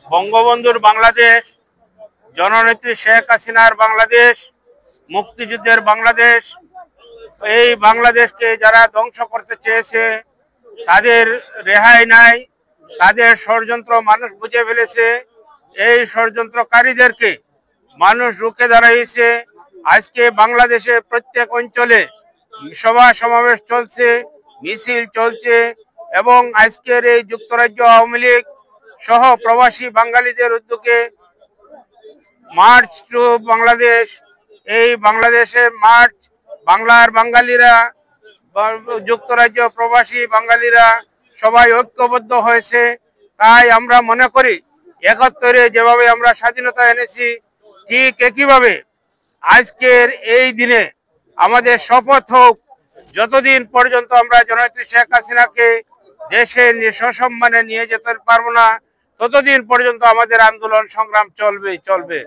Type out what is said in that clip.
বঙ্গবন্ধুর বাংলাদেশ, জননেত্রী শেখ হাসিনার বাংলাদেশ, মুক্তিযুদ্ধের বাংলাদেশ, এই বাংলাদেশকে যারা ধ্বংস করতে চেয়েছে তাদের রেহাই নাই। তাদের ষড়যন্ত্র মানুষ বুঝে ফেলেছে। এই ষড়যন্ত্রকারীদেরকে মানুষ রুখে দাঁড়িয়েছে। আজকে বাংলাদেশের প্রত্যেক অঞ্চলে সভা সমাবেশ চলছে, মিছিল চলছে এবং আজকের এই যুক্তরাজ্য আওয়ামী লীগ সহ প্রবাসী বাঙালিদের উদ্যোগে মার্চ টু বাংলাদেশ, এই বাংলাদেশের মার্চ বাংলার বাঙালিরা, যুক্তরাজ্য প্রবাসী বাঙালিরা সবাই ঐক্যবদ্ধ হয়েছে। তাই আমরা মনে করি ৭১-এ যেভাবে আমরা স্বাধীনতা এনেছি, ঠিক একইভাবে আজকের এই দিনে আমাদের শপথ হোক, যতদিন পর্যন্ত আমরা জননেত্রী শেখ হাসিনাকে দেশে সসম্মানে নিয়ে যেতে পারবো না, ততদিন পর্যন্ত আমাদের আন্দোলন সংগ্রাম চলবে।